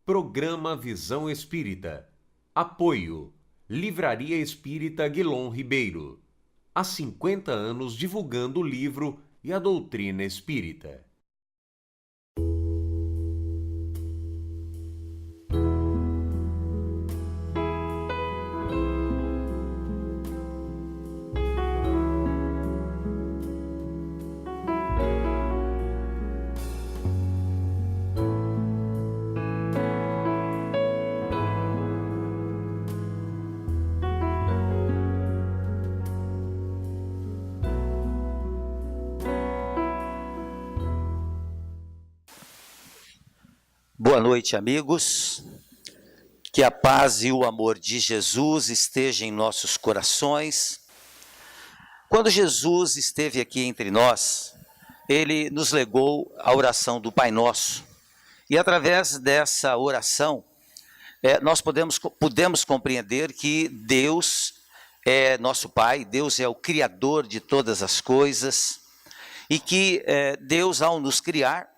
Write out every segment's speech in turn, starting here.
Programa Visão Espírita. Apoio. Livraria Espírita Guilom Ribeiro. Há 50 anos divulgando o livro e a doutrina espírita. Boa noite, amigos. Que a paz e o amor de Jesus estejam em nossos corações. Quando Jesus esteve aqui entre nós, ele nos legou a oração do Pai Nosso. E através dessa oração, nós podemos compreender que Deus é nosso Pai, Deus é o Criador de todas as coisas, e que Deus, ao nos criar,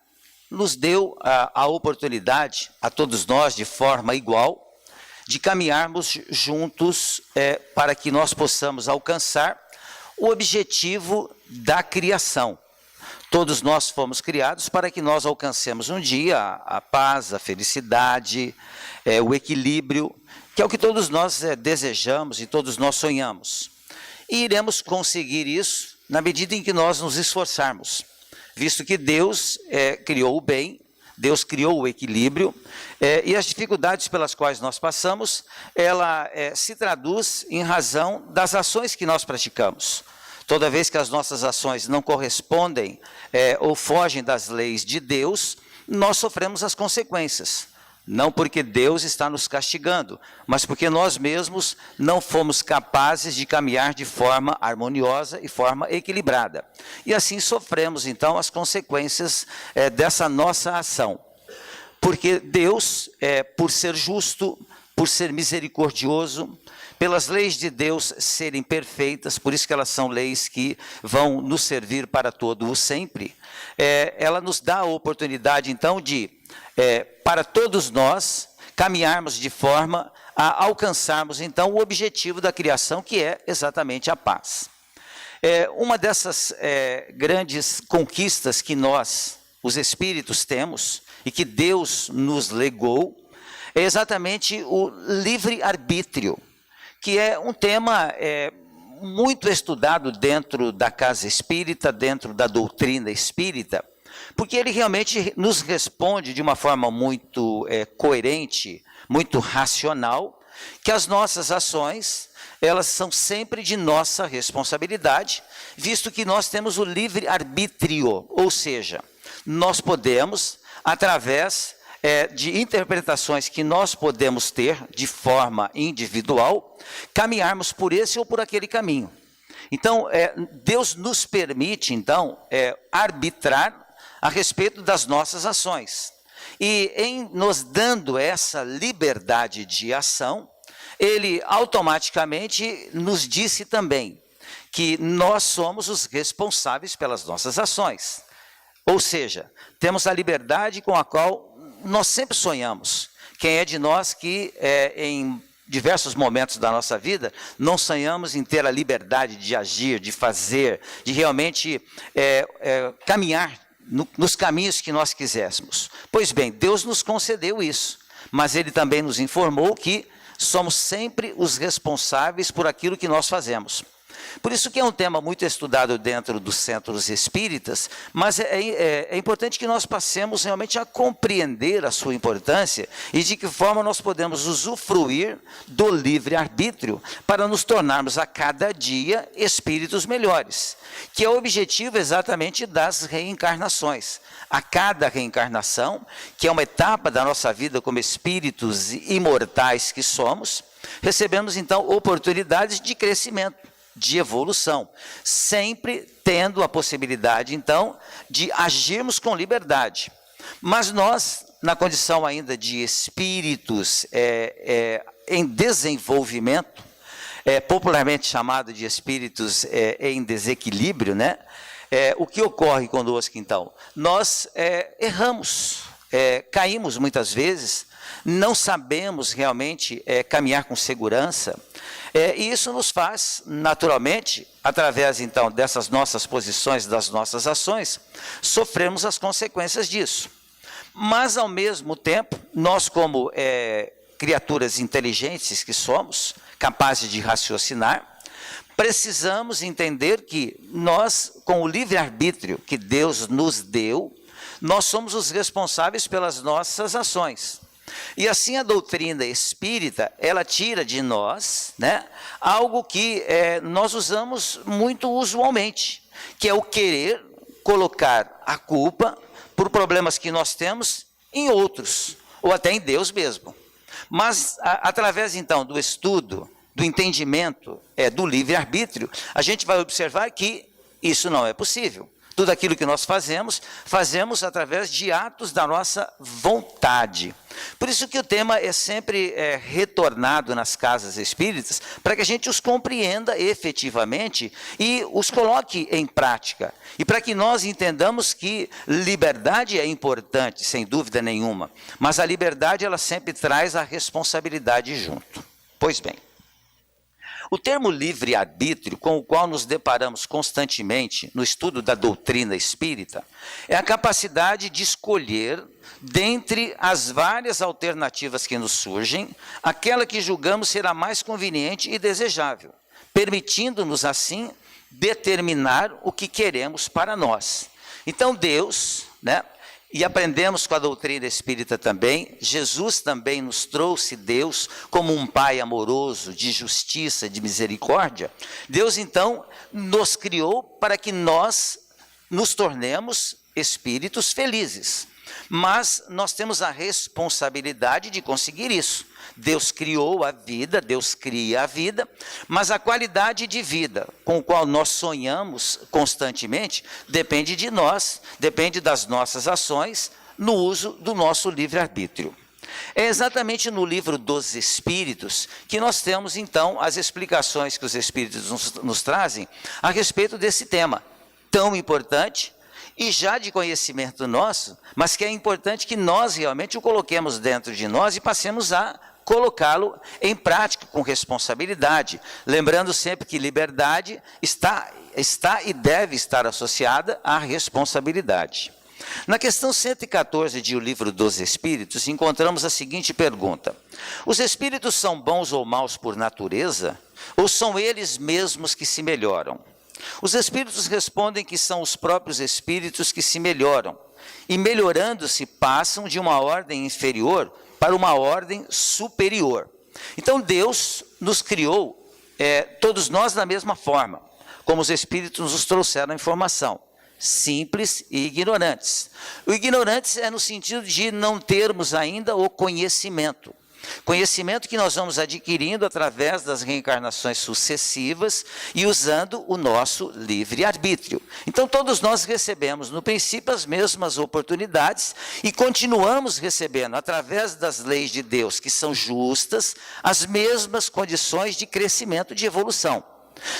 nos deu a oportunidade, a todos nós, de forma igual, de caminharmos juntos para que nós possamos alcançar o objetivo da criação. Todos nós fomos criados para que nós alcancemos um dia a paz, a felicidade, o equilíbrio, que é o que todos nós desejamos e todos nós sonhamos. E iremos conseguir isso na medida em que nós nos esforçarmos. Visto que Deus criou o bem, Deus criou o equilíbrio, e as dificuldades pelas quais nós passamos, ela se traduz em razão das ações que nós praticamos. Toda vez que as nossas ações não correspondem ou fogem das leis de Deus, nós sofremos as consequências. Não porque Deus está nos castigando, mas porque nós mesmos não fomos capazes de caminhar de forma harmoniosa e forma equilibrada. E assim sofremos, então, as consequências dessa nossa ação. Porque Deus, por ser justo, por ser misericordioso, pelas leis de Deus serem perfeitas, por isso que elas são leis que vão nos servir para todo o sempre, ela nos dá a oportunidade, então, de para todos nós caminharmos de forma a alcançarmos então o objetivo da criação, que é exatamente a paz. Uma dessas grandes conquistas que nós, os espíritos, temos e que Deus nos legou é exatamente o livre-arbítrio, que é um tema muito estudado dentro da casa espírita, dentro da doutrina espírita, porque ele realmente nos responde de uma forma muito coerente, muito racional, que as nossas ações, elas são sempre de nossa responsabilidade, visto que nós temos o livre-arbítrio, ou seja, nós podemos, através de interpretações que nós podemos ter de forma individual, caminharmos por esse ou por aquele caminho. Então, Deus nos permite, então, arbitrar a respeito das nossas ações. E em nos dando essa liberdade de ação, ele automaticamente nos disse também que nós somos os responsáveis pelas nossas ações. Ou seja, temos a liberdade com a qual nós sempre sonhamos. Quem é de nós que em diversos momentos da nossa vida não sonhamos em ter a liberdade de agir, de fazer, de realmente caminhar nos caminhos que nós quiséssemos? Pois bem, Deus nos concedeu isso, mas Ele também nos informou que somos sempre os responsáveis por aquilo que nós fazemos. Por isso que é um tema muito estudado dentro dos centros espíritas, mas é importante que nós passemos realmente a compreender a sua importância e de que forma nós podemos usufruir do livre-arbítrio para nos tornarmos a cada dia espíritos melhores, que é o objetivo exatamente das reencarnações. A cada reencarnação, que é uma etapa da nossa vida como espíritos imortais que somos, recebemos então oportunidades de crescimento, de evolução, sempre tendo a possibilidade, então, de agirmos com liberdade. Mas nós, na condição ainda de espíritos em desenvolvimento, popularmente chamado de espíritos em desequilíbrio, né? O que ocorre conosco, então? Nós erramos, caímos muitas vezes, não sabemos realmente caminhar com segurança, e isso nos faz, naturalmente, através então dessas nossas posições, das nossas ações, sofremos as consequências disso. Mas, ao mesmo tempo, nós como criaturas inteligentes que somos, capazes de raciocinar, precisamos entender que nós, com o livre-arbítrio que Deus nos deu, nós somos os responsáveis pelas nossas ações. E assim a doutrina espírita, ela tira de nós, né, algo que nós usamos muito usualmente, que é o querer colocar a culpa por problemas que nós temos em outros, ou até em Deus mesmo. Mas, através então do estudo, do entendimento do livre-arbítrio, a gente vai observar que isso não é possível. Tudo aquilo que nós fazemos, fazemos através de atos da nossa vontade. Por isso que o tema é sempre retornado nas casas espíritas, para que a gente os compreenda efetivamente e os coloque em prática. E para que nós entendamos que liberdade é importante, sem dúvida nenhuma, mas a liberdade ela sempre traz a responsabilidade junto. Pois bem, o termo livre-arbítrio, com o qual nos deparamos constantemente no estudo da doutrina espírita, é a capacidade de escolher, dentre as várias alternativas que nos surgem, aquela que julgamos ser a mais conveniente e desejável, permitindo-nos, assim, determinar o que queremos para nós. Então, Deus, né? E aprendemos com a doutrina espírita também, Jesus também nos trouxe Deus como um Pai amoroso, de justiça, de misericórdia. Deus, então, nos criou para que nós nos tornemos espíritos felizes. Mas nós temos a responsabilidade de conseguir isso. Deus criou a vida, Deus cria a vida, mas a qualidade de vida com a qual nós sonhamos constantemente depende de nós, depende das nossas ações no uso do nosso livre-arbítrio. É exatamente no livro dos Espíritos que nós temos então as explicações que os Espíritos nos trazem a respeito desse tema tão importante e já de conhecimento nosso, mas que é importante que nós realmente o coloquemos dentro de nós e passemos a colocá-lo em prática com responsabilidade, lembrando sempre que liberdade está e deve estar associada à responsabilidade. Na questão 114 de O Livro dos Espíritos, encontramos a seguinte pergunta: os espíritos são bons ou maus por natureza, ou são eles mesmos que se melhoram? Os espíritos respondem que são os próprios espíritos que se melhoram, e melhorando-se passam de uma ordem inferior para uma ordem superior. Então Deus nos criou, todos nós da mesma forma, como os espíritos nos trouxeram a informação, simples e ignorantes. O ignorantes é no sentido de não termos ainda o conhecimento. Conhecimento que nós vamos adquirindo através das reencarnações sucessivas e usando o nosso livre-arbítrio. Então todos nós recebemos no princípio as mesmas oportunidades e continuamos recebendo através das leis de Deus que são justas as mesmas condições de crescimento, de evolução.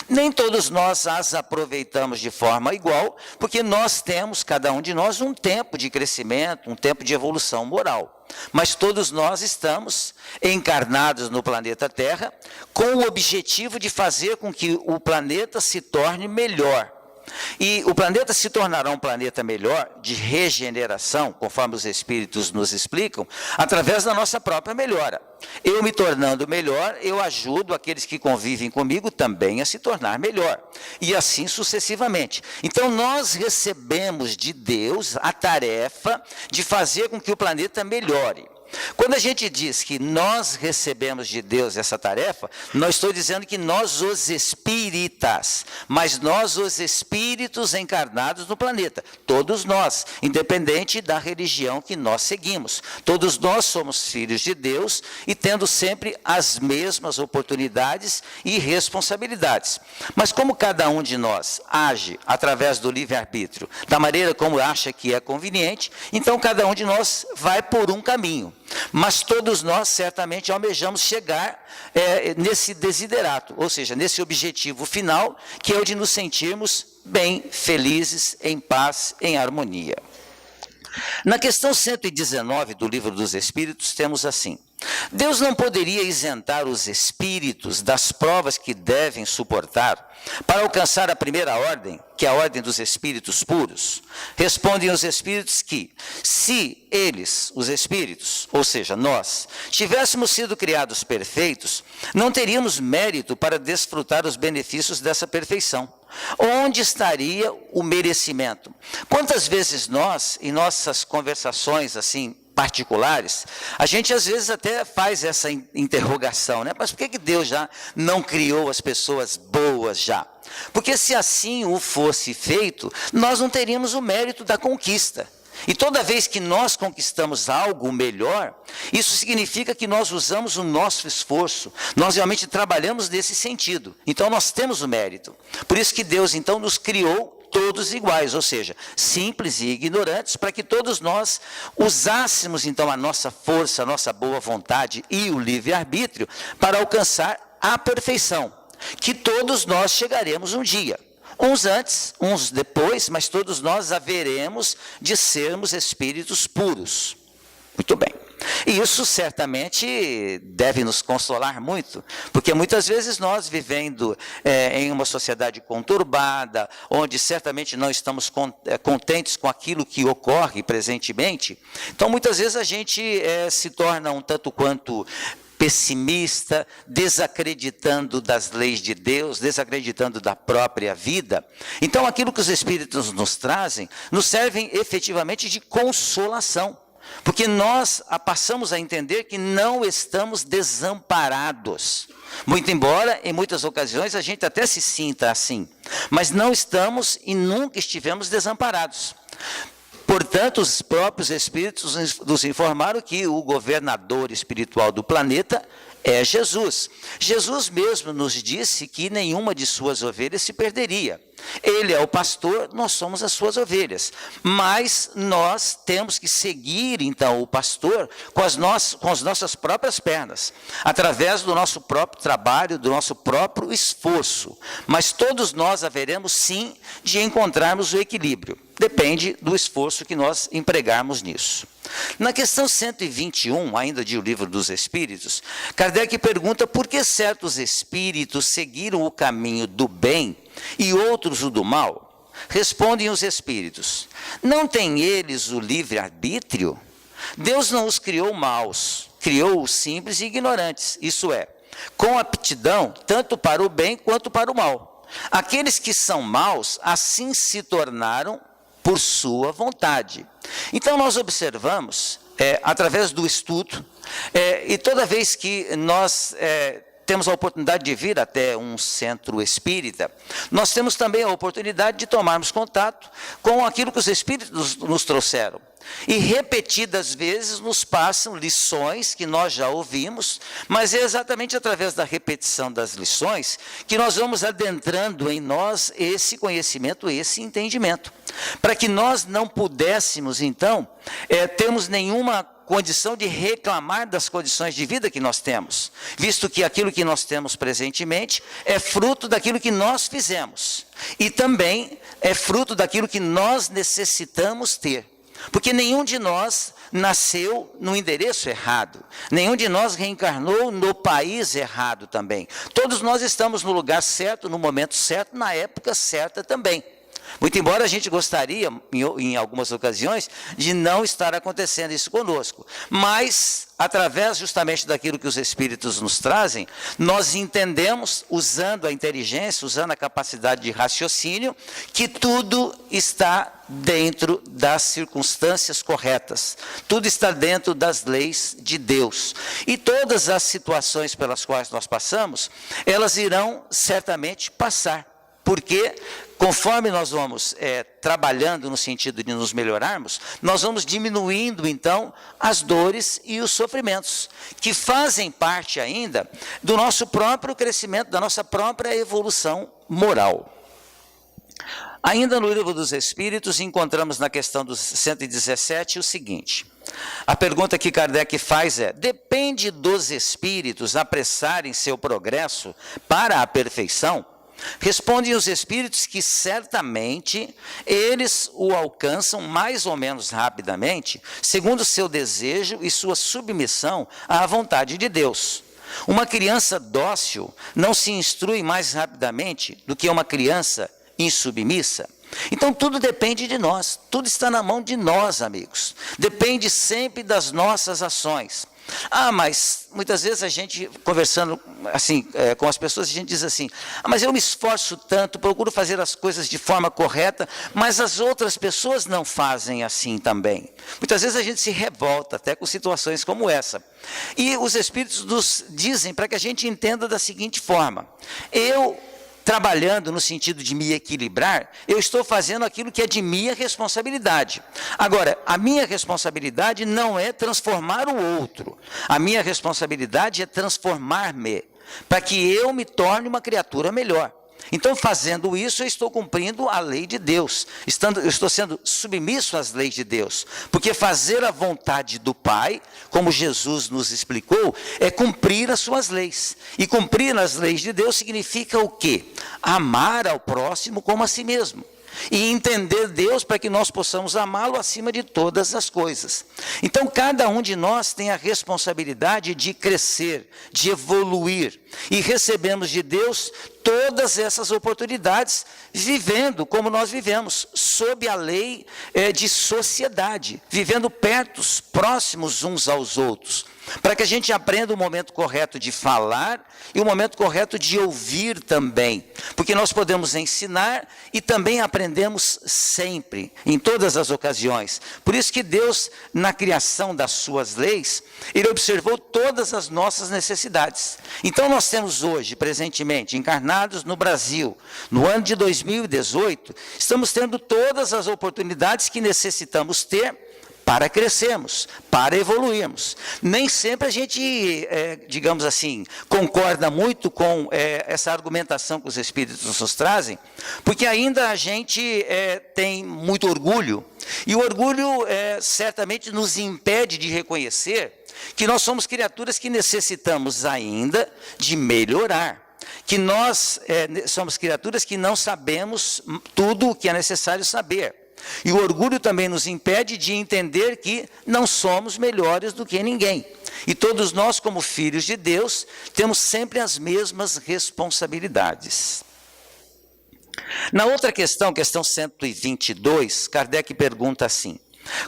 Nem todos nós as aproveitamos de forma igual, porque nós temos, cada um de nós, um tempo de crescimento, um tempo de evolução moral. Mas todos nós estamos encarnados no planeta Terra com o objetivo de fazer com que o planeta se torne melhor. E o planeta se tornará um planeta melhor, de regeneração, conforme os espíritos nos explicam, através da nossa própria melhora. Eu me tornando melhor, eu ajudo aqueles que convivem comigo também a se tornar melhor. E assim sucessivamente. Então nós recebemos de Deus a tarefa de fazer com que o planeta melhore. Quando a gente diz que nós recebemos de Deus essa tarefa, não estou dizendo que nós os espíritas, mas nós os espíritos encarnados no planeta, todos nós, independente da religião que nós seguimos, todos nós somos filhos de Deus e tendo sempre as mesmas oportunidades e responsabilidades. Mas como cada um de nós age através do livre-arbítrio, da maneira como acha que é conveniente, então cada um de nós vai por um caminho. Mas todos nós certamente almejamos chegar nesse desiderato, ou seja, nesse objetivo final, que é o de nos sentirmos bem, felizes, em paz, em harmonia. Na questão 119 do Livro dos Espíritos, temos assim: Deus não poderia isentar os espíritos das provas que devem suportar para alcançar a primeira ordem, que é a ordem dos espíritos puros? Respondem os espíritos que, se eles, os espíritos, ou seja, nós, tivéssemos sido criados perfeitos, não teríamos mérito para desfrutar os benefícios dessa perfeição. Onde estaria o merecimento? Quantas vezes nós, em nossas conversações assim particulares, a gente às vezes até faz essa interrogação, né? Mas por que Deus já não criou as pessoas boas já? Porque se assim o fosse feito, nós não teríamos o mérito da conquista. E toda vez que nós conquistamos algo melhor, isso significa que nós usamos o nosso esforço, nós realmente trabalhamos nesse sentido. Então nós temos o mérito. Por isso que Deus então nos criou todos iguais, ou seja, simples e ignorantes, para que todos nós usássemos então a nossa força, a nossa boa vontade e o livre-arbítrio para alcançar a perfeição, que todos nós chegaremos um dia. Uns antes, uns depois, mas todos nós haveremos de sermos espíritos puros. Muito bem. E isso certamente deve nos consolar muito, porque muitas vezes nós vivendo em uma sociedade conturbada, onde certamente não estamos contentes com aquilo que ocorre presentemente, então muitas vezes a gente se torna um tanto quanto pessimista, desacreditando das leis de Deus, desacreditando da própria vida. Então aquilo que os Espíritos nos trazem, nos servem efetivamente de consolação, porque nós passamos a entender que não estamos desamparados. Muito embora, em muitas ocasiões, a gente até se sinta assim, mas não estamos e nunca estivemos desamparados. Portanto, os próprios Espíritos nos informaram que o governador espiritual do planeta é Jesus. Jesus mesmo nos disse que nenhuma de suas ovelhas se perderia. Ele é o pastor, nós somos as suas ovelhas. Mas nós temos que seguir, então, o pastor com as nossas próprias pernas, através do nosso próprio trabalho, do nosso próprio esforço. Mas todos nós haveremos, sim, de encontrarmos o equilíbrio. Depende do esforço que nós empregarmos nisso. Na questão 121, ainda de O Livro dos Espíritos, Kardec pergunta por que certos espíritos seguiram o caminho do bem e outros o do mal. Respondem os espíritos: não têm eles o livre-arbítrio? Deus não os criou maus, criou-os simples e ignorantes, isso é, com aptidão tanto para o bem quanto para o mal. Aqueles que são maus assim se tornaram por sua vontade. Então nós observamos, através do estudo, e toda vez que nós temos a oportunidade de vir até um centro espírita, nós temos também a oportunidade de tomarmos contato com aquilo que os espíritos nos trouxeram. E repetidas vezes nos passam lições que nós já ouvimos, mas é exatamente através da repetição das lições que nós vamos adentrando em nós esse conhecimento, esse entendimento, para que nós não pudéssemos, então, termos nenhuma condição de reclamar das condições de vida que nós temos, visto que aquilo que nós temos presentemente é fruto daquilo que nós fizemos, e também é fruto daquilo que nós necessitamos ter. Porque nenhum de nós nasceu no endereço errado, nenhum de nós reencarnou no país errado também. Todos nós estamos no lugar certo, no momento certo, na época certa também. Muito embora a gente gostaria, em algumas ocasiões, de não estar acontecendo isso conosco. Mas, através justamente daquilo que os Espíritos nos trazem, nós entendemos, usando a inteligência, usando a capacidade de raciocínio, que tudo está dentro das circunstâncias corretas. Tudo está dentro das leis de Deus. E todas as situações pelas quais nós passamos, elas irão certamente passar. Porque, conforme nós vamos trabalhando no sentido de nos melhorarmos, nós vamos diminuindo, então, as dores e os sofrimentos, que fazem parte ainda do nosso próprio crescimento, da nossa própria evolução moral. Ainda no Livro dos Espíritos, encontramos na questão dos 117 o seguinte: a pergunta que Kardec faz é: depende dos espíritos apressarem seu progresso para a perfeição? Respondem os espíritos que certamente eles o alcançam mais ou menos rapidamente, segundo seu desejo e sua submissão à vontade de Deus. Uma criança dócil não se instrui mais rapidamente do que uma criança insubmissa. Então tudo depende de nós, tudo está na mão de nós, amigos. Depende sempre das nossas ações. Mas muitas vezes a gente, conversando assim com as pessoas, a gente diz assim: mas eu me esforço tanto, procuro fazer as coisas de forma correta, mas as outras pessoas não fazem assim também. Muitas vezes a gente se revolta até com situações como essa. E os Espíritos nos dizem para que a gente entenda da seguinte forma: eu, trabalhando no sentido de me equilibrar, eu estou fazendo aquilo que é de minha responsabilidade. Agora, a minha responsabilidade não é transformar o outro. A minha responsabilidade é transformar-me, para que eu me torne uma criatura melhor. Então, fazendo isso, eu estou cumprindo a lei de Deus. Eu estou sendo submisso às leis de Deus. Porque fazer a vontade do Pai, como Jesus nos explicou, é cumprir as suas leis. E cumprir as leis de Deus significa o quê? Amar ao próximo como a si mesmo. E entender Deus para que nós possamos amá-lo acima de todas as coisas. Então, cada um de nós tem a responsabilidade de crescer, de evoluir. E recebemos de Deus todas essas oportunidades, vivendo como nós vivemos, sob a lei de sociedade, vivendo perto, próximos uns aos outros, para que a gente aprenda o momento correto de falar e o momento correto de ouvir também, porque nós podemos ensinar e também aprendemos sempre, em todas as ocasiões. Por isso que Deus, na criação das suas leis, Ele observou todas as nossas necessidades. Então nós temos hoje, presentemente, encarnados no Brasil, no ano de 2018, estamos tendo todas as oportunidades que necessitamos ter para crescermos, para evoluirmos. Nem sempre a gente, digamos assim, concorda muito com essa argumentação que os Espíritos nos trazem, porque ainda a gente tem muito orgulho, e o orgulho certamente nos impede de reconhecer que nós somos criaturas que necessitamos ainda de melhorar, que nós somos criaturas que não sabemos tudo o que é necessário saber. E o orgulho também nos impede de entender que não somos melhores do que ninguém. E todos nós, como filhos de Deus, temos sempre as mesmas responsabilidades. Na outra questão, questão 122, Kardec pergunta assim: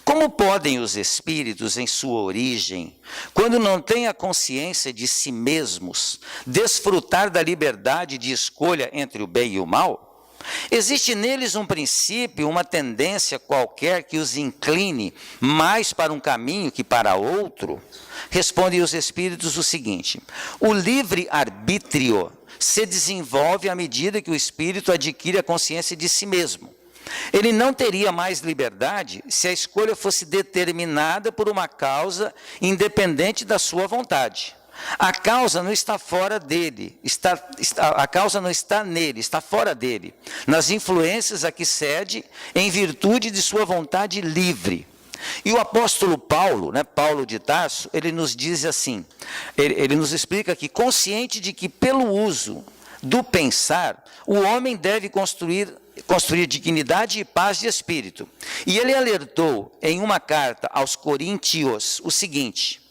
como podem os espíritos, em sua origem, quando não têm a consciência de si mesmos, desfrutar da liberdade de escolha entre o bem e o mal? Existe neles um princípio, uma tendência qualquer que os incline mais para um caminho que para outro? Respondem os espíritos o seguinte: o livre-arbítrio se desenvolve à medida que o espírito adquire a consciência de si mesmo. Ele não teria mais liberdade se a escolha fosse determinada por uma causa independente da sua vontade. A causa não está fora dele, a causa não está nele, está fora dele, nas influências a que cede em virtude de sua vontade livre. E o apóstolo Paulo, Paulo de Tarso, ele nos diz assim, ele nos explica que, consciente de que pelo uso do pensar, o homem deve construir dignidade e paz de espírito. E ele alertou em uma carta aos Coríntios o seguinte: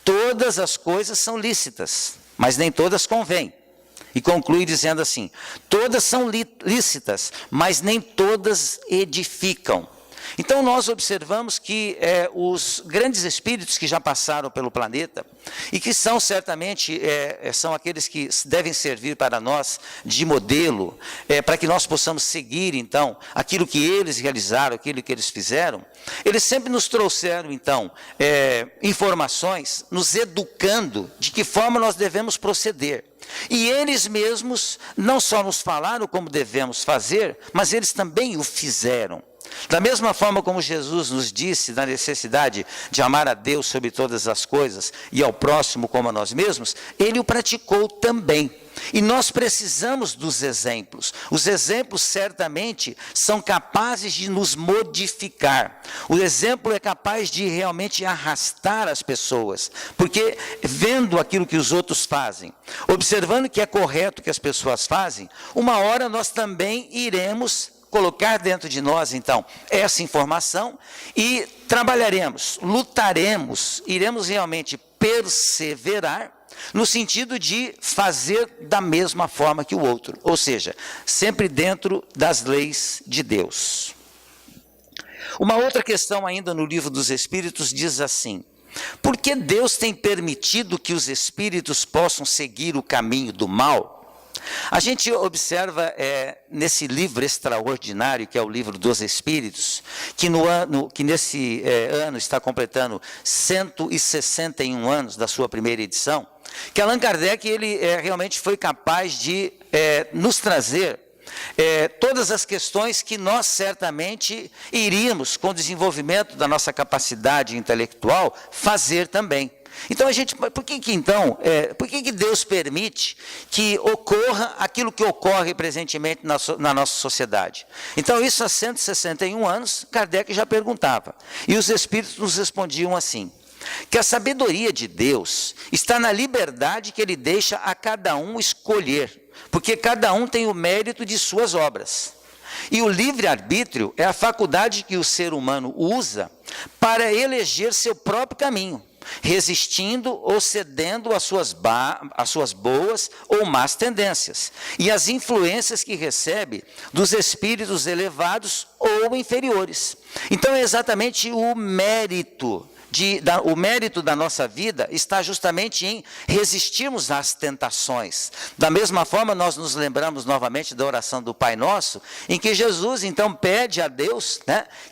todas as coisas são lícitas, mas nem todas convêm. E conclui dizendo assim: todas são lícitas, mas nem todas edificam. Então nós observamos que os grandes espíritos que já passaram pelo planeta, e que são certamente, são aqueles que devem servir para nós de modelo, para que nós possamos seguir então aquilo que eles realizaram, aquilo que eles fizeram, eles sempre nos trouxeram então informações, nos educando de que forma nós devemos proceder. E eles mesmos não só nos falaram como devemos fazer, mas eles também o fizeram. Da mesma forma como Jesus nos disse da necessidade de amar a Deus sobre todas as coisas e ao próximo como a nós mesmos, ele o praticou também. E nós precisamos dos exemplos. Os exemplos certamente são capazes de nos modificar. O exemplo é capaz de realmente arrastar as pessoas, porque vendo aquilo que os outros fazem, observando que é correto o que as pessoas fazem, uma hora nós também iremos colocar dentro de nós, então, essa informação e trabalharemos, lutaremos, iremos realmente perseverar no sentido de fazer da mesma forma que o outro, ou seja, sempre dentro das leis de Deus. Uma outra questão ainda no Livro dos Espíritos diz assim: por que Deus tem permitido que os espíritos possam seguir o caminho do mal? A gente observa nesse livro extraordinário, que é o Livro dos Espíritos, que nesse ano está completando 161 anos da sua primeira edição, que Allan Kardec ele realmente foi capaz de nos trazer todas as questões que nós certamente iríamos, com o desenvolvimento da nossa capacidade intelectual, fazer também. Então, por que Deus permite que ocorra aquilo que ocorre presentemente na nossa sociedade? Então, isso há 161 anos, Kardec já perguntava. E os espíritos nos respondiam assim: que a sabedoria de Deus está na liberdade que Ele deixa a cada um escolher, porque cada um tem o mérito de suas obras. E o livre-arbítrio é a faculdade que o ser humano usa para eleger seu próprio caminho, resistindo ou cedendo às suas boas ou más tendências e às influências que recebe dos espíritos elevados ou inferiores. Então é exatamente o mérito da nossa vida está justamente em resistirmos às tentações. Da mesma forma, nós nos lembramos novamente da oração do Pai Nosso, em que Jesus então pede a Deus,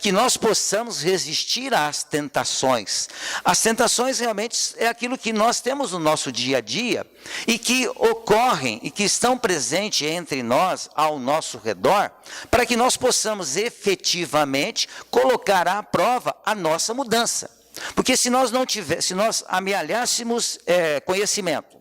que nós possamos resistir às tentações. As tentações realmente é aquilo que nós temos no nosso dia a dia e que ocorrem e que estão presentes entre nós, ao nosso redor, para que nós possamos efetivamente colocar à prova a nossa mudança. Porque se nós amealhássemos conhecimento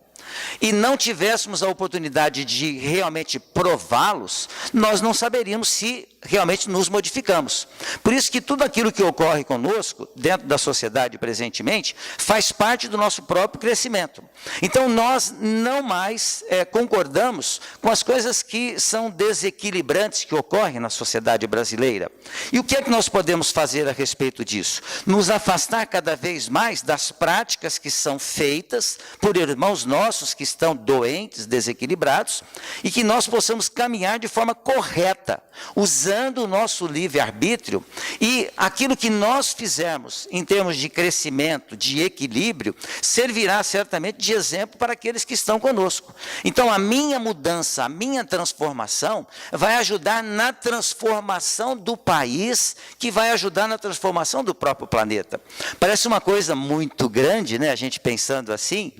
e não tivéssemos a oportunidade de realmente prová-los, nós não saberíamos se realmente nos modificamos. Por isso que tudo aquilo que ocorre conosco, dentro da sociedade presentemente, faz parte do nosso próprio crescimento. Então nós não mais concordamos com as coisas que são desequilibrantes que ocorrem na sociedade brasileira. E o que é que nós podemos fazer a respeito disso? Nos afastar cada vez mais das práticas que são feitas por irmãos nossos que estão doentes, desequilibrados, e que nós possamos caminhar de forma correta, usando o nosso livre-arbítrio, e aquilo que nós fizermos em termos de crescimento, de equilíbrio, servirá certamente de exemplo para aqueles que estão conosco. Então, a minha mudança, a minha transformação, vai ajudar na transformação do país, que vai ajudar na transformação do próprio planeta. Parece uma coisa muito grande, a gente pensando assim,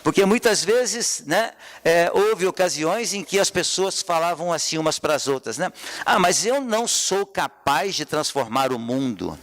porque muitas vezes, houve ocasiões em que as pessoas falavam assim umas para as outras, mas eu não sou capaz de transformar o mundo.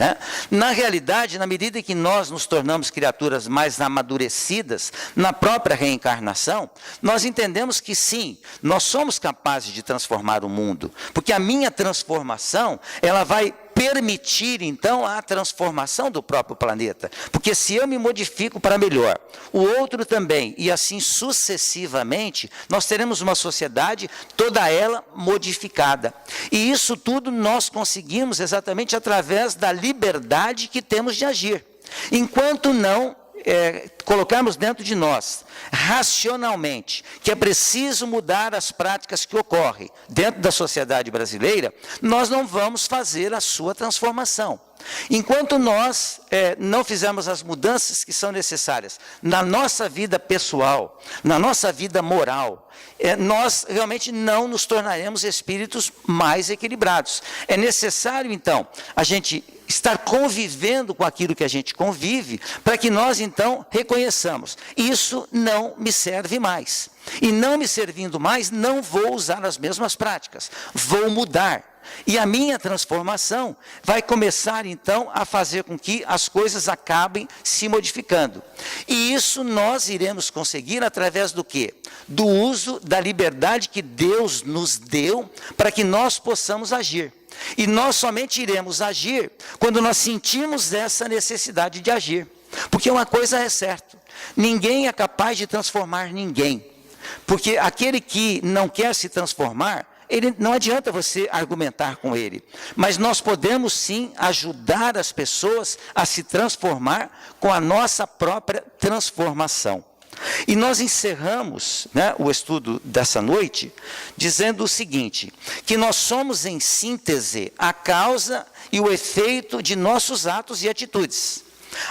Na realidade, na medida que nós nos tornamos criaturas mais amadurecidas na própria reencarnação, nós entendemos que sim, nós somos capazes de transformar o mundo, porque a minha transformação, ela vai permitir, então, a transformação do próprio planeta. Porque se eu me modifico para melhor, o outro também, e assim sucessivamente, nós teremos uma sociedade toda ela modificada. E isso tudo nós conseguimos exatamente através da liberdade que temos de agir. Enquanto não colocarmos dentro de nós, racionalmente, que é preciso mudar as práticas que ocorrem dentro da sociedade brasileira, nós não vamos fazer a sua transformação. Enquanto nós não fizermos as mudanças que são necessárias na nossa vida pessoal, na nossa vida moral, nós realmente não nos tornaremos espíritos mais equilibrados. É necessário, então, a gente estar convivendo com aquilo que a gente convive, para que nós, então, reconheçamos, isso não me serve mais. E não me servindo mais, não vou usar as mesmas práticas, vou mudar. E a minha transformação vai começar, então, a fazer com que as coisas acabem se modificando. E isso nós iremos conseguir através do quê? Do uso da liberdade que Deus nos deu para que nós possamos agir. E nós somente iremos agir quando nós sentimos essa necessidade de agir. Porque uma coisa é certa, ninguém é capaz de transformar ninguém. Porque aquele que não quer se transformar, não adianta você argumentar com ele. Mas nós podemos sim ajudar as pessoas a se transformar com a nossa própria transformação. E nós encerramos, né, o estudo dessa noite dizendo o seguinte, que nós somos em síntese a causa e o efeito de nossos atos e atitudes.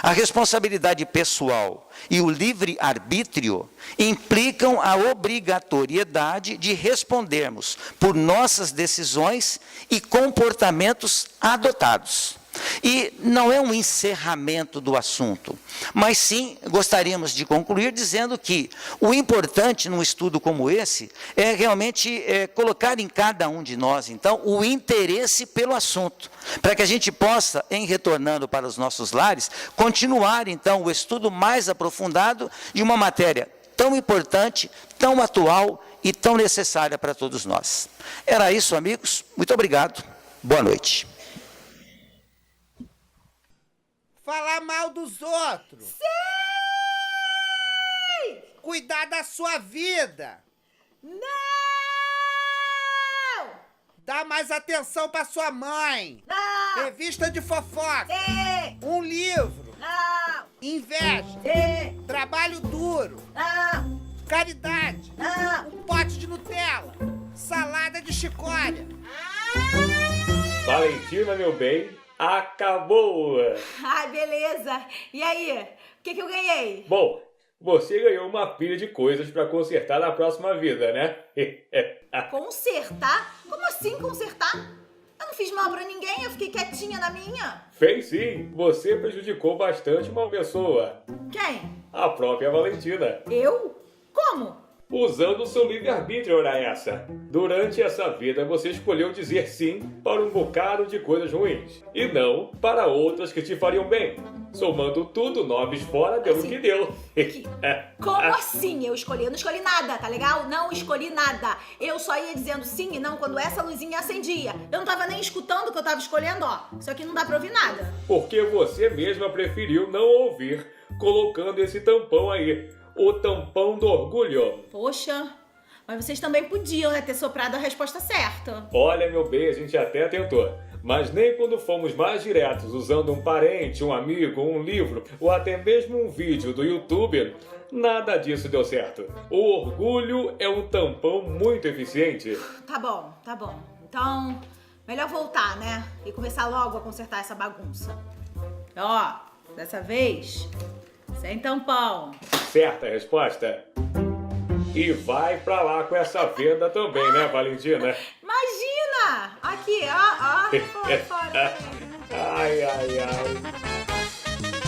A responsabilidade pessoal e o livre-arbítrio implicam a obrigatoriedade de respondermos por nossas decisões e comportamentos adotados. E não é um encerramento do assunto, mas sim gostaríamos de concluir dizendo que o importante num estudo como esse é realmente colocar em cada um de nós, então, o interesse pelo assunto, para que a gente possa, em retornando para os nossos lares, continuar, então, o estudo mais aprofundado de uma matéria tão importante, tão atual e tão necessária para todos nós. Era isso, amigos. Muito obrigado. Boa noite. Falar mal dos outros. Sim! Cuidar da sua vida. Não! Dar mais atenção pra sua mãe. Não! Revista de fofoca. Sim! Um livro. Não! Inveja. Sim! Trabalho duro. Não! Caridade. Não! Um pote de Nutella. Salada de chicória. Valentina, meu bem, acabou! Ai, beleza. E aí, o que eu ganhei? Bom, você ganhou uma pilha de coisas pra consertar na próxima vida, né? Consertar? Como assim consertar? Eu não fiz mal pra ninguém, eu fiquei quietinha na minha. Fez sim, você prejudicou bastante uma pessoa, Quem? a própria Valentina, Eu? Como? usando o seu livre-arbítrio, ora essa. Durante essa vida você escolheu dizer sim para um bocado de coisas ruins, e não para outras que te fariam bem. Somando tudo, nomes fora deu o Assim? que deu. Como assim? Eu escolhi? Eu não escolhi nada, tá legal? Não escolhi nada. Eu só ia dizendo sim e não quando essa luzinha acendia. Eu não tava nem escutando o que eu tava escolhendo, ó. Isso aqui não dá pra ouvir nada. Porque você mesma preferiu não ouvir, colocando esse tampão aí. O tampão do orgulho. Poxa, mas vocês também podiam, né, ter soprado a resposta certa. Olha, meu bem, a gente até tentou. Mas nem quando fomos mais diretos, usando um parente, um amigo, um livro, ou até mesmo um vídeo do YouTube, nada disso deu certo. O orgulho é um tampão muito eficiente. Tá bom, tá bom. Então, melhor voltar, né? E começar logo a consertar essa bagunça. Ó, dessa vez, sem tampão. Certa resposta? E vai pra lá com essa venda também, né, Valentina? Imagina! Aqui, ó, fora. Ai, ai, ai.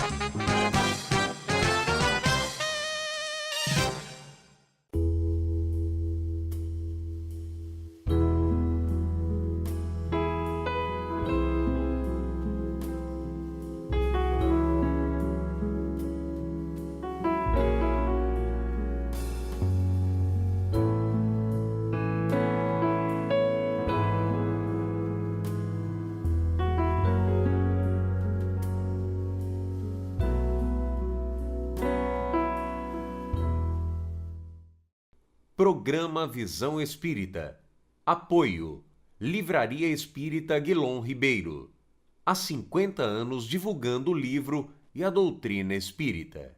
Programa Visão Espírita. Apoio. Livraria Espírita Guilom Ribeiro. Há 50 anos divulgando o livro e a doutrina espírita.